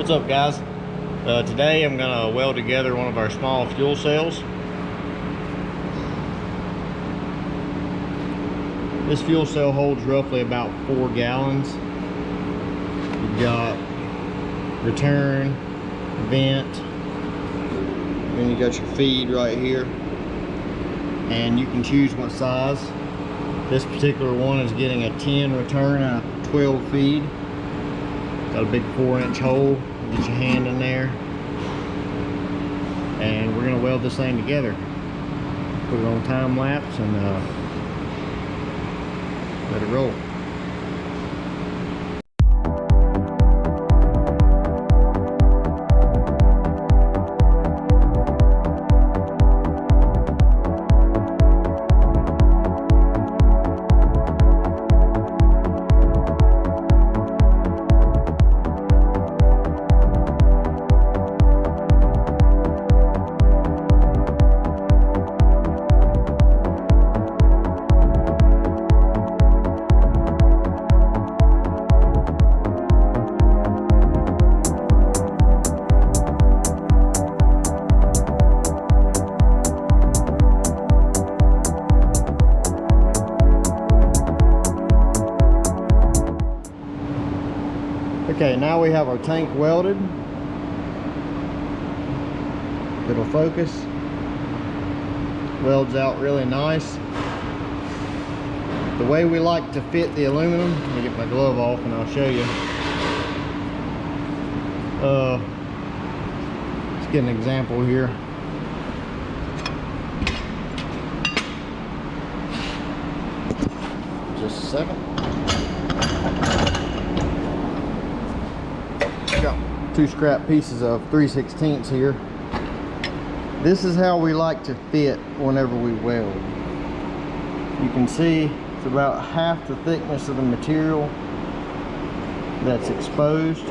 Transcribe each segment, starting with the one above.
What's up, guys? Today I'm gonna weld together one of our small fuel cells. This fuel cell holds roughly about 4 gallons. You've got return, vent, then you got your feed right here, and you can choose what size. This particular one is getting a 10 return and a 12 feed. Got a big 4-inch hole. Get your hand in there, and we're gonna weld this thing together. Put it on time lapse and let it roll. Okay, now we have our tank welded. It'll focus. Welds out really nice. The way we like to fit the aluminum, let me get my glove off and I'll show you. Let's get an example here. Just a second. Got 2 scrap pieces of 3/16 here. This is how we like to fit whenever we weld. You can see it's about half the thickness of the material that's exposed,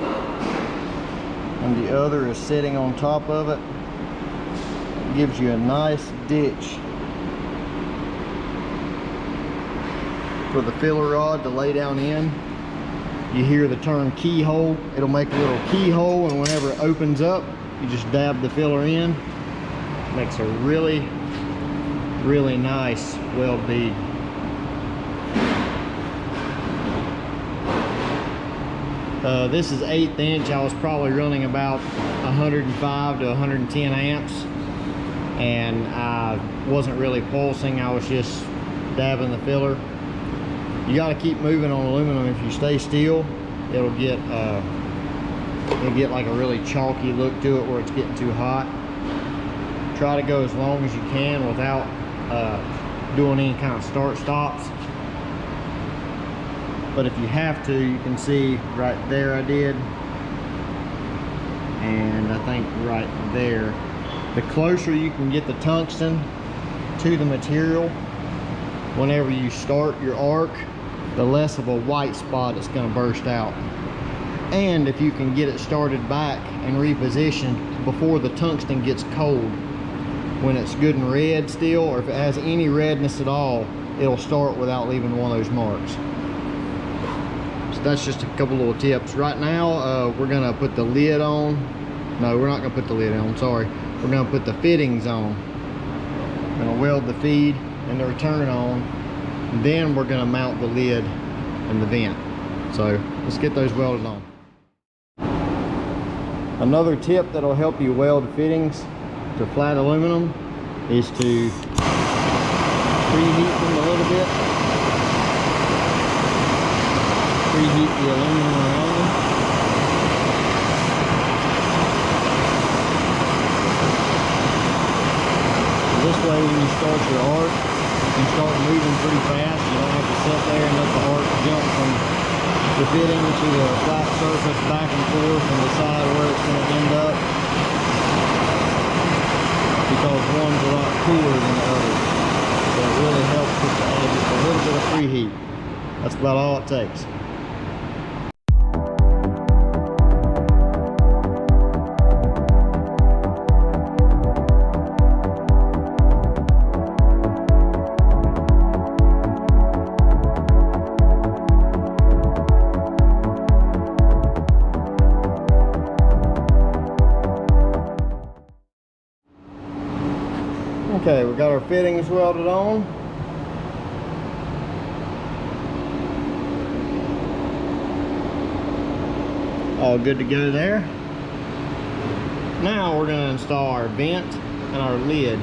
and the other is sitting on top of it. It gives you a nice ditch for the filler rod to lay down in. You hear the term keyhole. It'll make a little keyhole, and whenever it opens up, you just dab the filler in. Makes a really nice weld bead. This is 1/8 inch. I was probably running about 105 to 110 amps, and I wasn't really pulsing. I was just dabbing the filler. You got to keep moving on aluminum. If you stay still, it'll get like a really chalky look to it where it's getting too hot. Try to go as long as you can without doing any kind of start stops. But if you have to, you can see right there I did, and I think right there. The closer you can get the tungsten to the material whenever you start your arc, the less of a white spot it's going to burst out. And if you can get it started back and repositioned before the tungsten gets cold, when it's good and red still, or if it has any redness at all, it'll start without leaving one of those marks. So that's just a couple little tips. Right now we're going to put the lid on. No, we're not going to put the lid on, sorry. We're going to put the fittings on. We're going to weld the feed and the return on. Then we're going to mount the lid and the vent. So let's get those welded on. Another tip that'll help you weld fittings to flat aluminum is to preheat them a little bit. Preheat the aluminum around them. This way, when you start your arc, you start moving pretty fast. You don't have to sit there and let the arc jump from the fitting to the flat surface back and forth and decide where it's going to end up, because one's a lot cooler than the other. So it really helps just to add just a little bit of preheat. That's about all it takes. Okay, we got our fittings welded on. All good to go there. Now we're going to install our vent and our lid.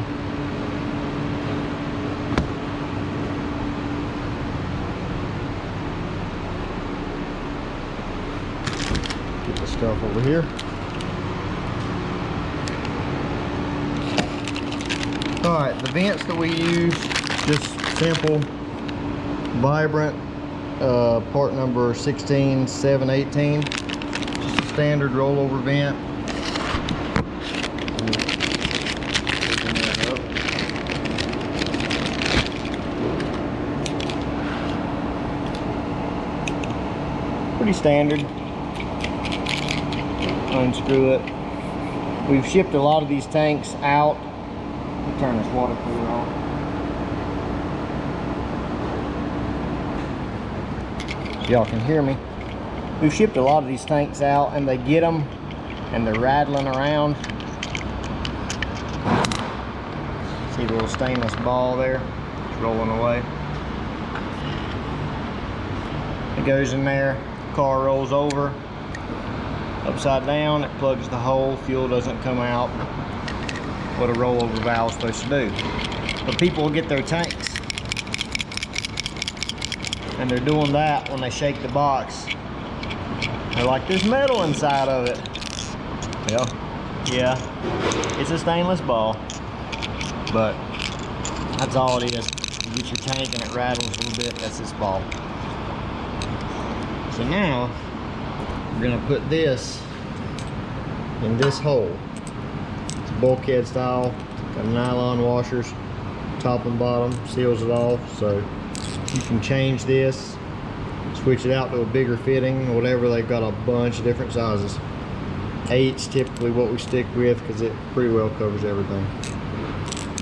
Get the stuff over here. Alright, the vents that we use, just simple, Vibrant, part number 16718. Just a standard rollover vent. Pretty standard. Unscrew it. We've shipped a lot of these tanks out. Let me turn this water cooler on. So y'all can hear me. We've shipped a lot of these tanks out and they get them and they're rattling around. See the little stainless ball there? It's rolling away. It goes in there, the car rolls over, upside down, it plugs the hole, fuel doesn't come out. What a rollover valve is supposed to do. But people will get their tanks and they're doing that when they shake the box. They're like, there's metal inside of it. Well, yeah, it's a stainless ball, but that's all it is. You get your tank and it rattles a little bit, that's this ball. So now we're gonna put this in this hole. It's bulkhead style, got nylon washers, top and bottom, seals it off. So you can change this, switch it out to a bigger fitting or whatever. They've got a bunch of different sizes. 8's typically what we stick with because it pretty well covers everything.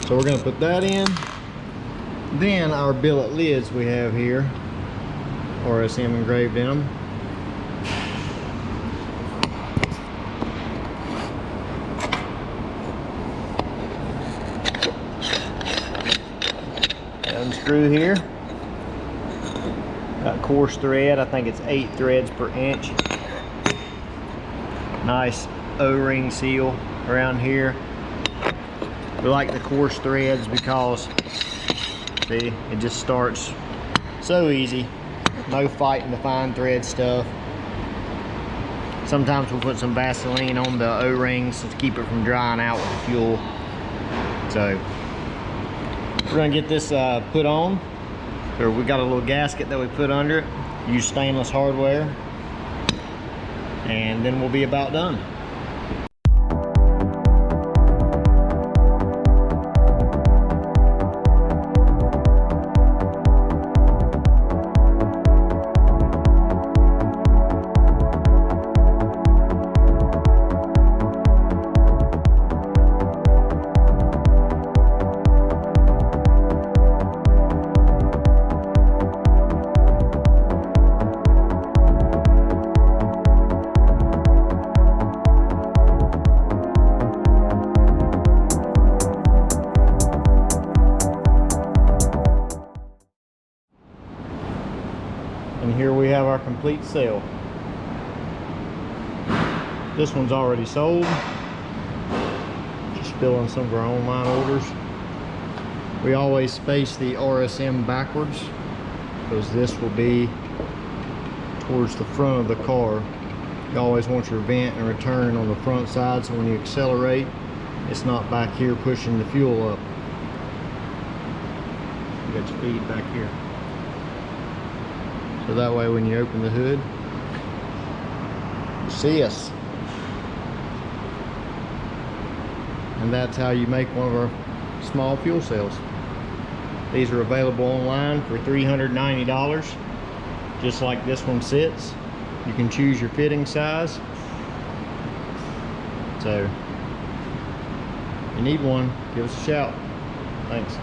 So we're gonna put that in. Then our billet lids we have here, RSM engraved in them. Unscrew here. Got coarse thread, I think it's 8 threads per inch. Nice O-ring seal around here. We like the coarse threads because, see, it just starts so easy. No fighting the fine thread stuff. Sometimes we'll put some Vaseline on the O-rings to keep it from drying out with the fuel. So we're gonna get this put on. Or we got a little gasket that we put under it. Use stainless hardware, and then we'll be about done. And here we have our complete sail. This one's already sold. Just filling some of our online orders. We always face the RSM backwards because this will be towards the front of the car. You always want your vent and return on the front side, so when you accelerate, it's not back here pushing the fuel up. You got your feed back here. So that way when you open the hood, you see us. And that's how you make one of our small fuel cells. These are available online for $390, just like this one sits. You can choose your fitting size. So if you need one, give us a shout. Thanks.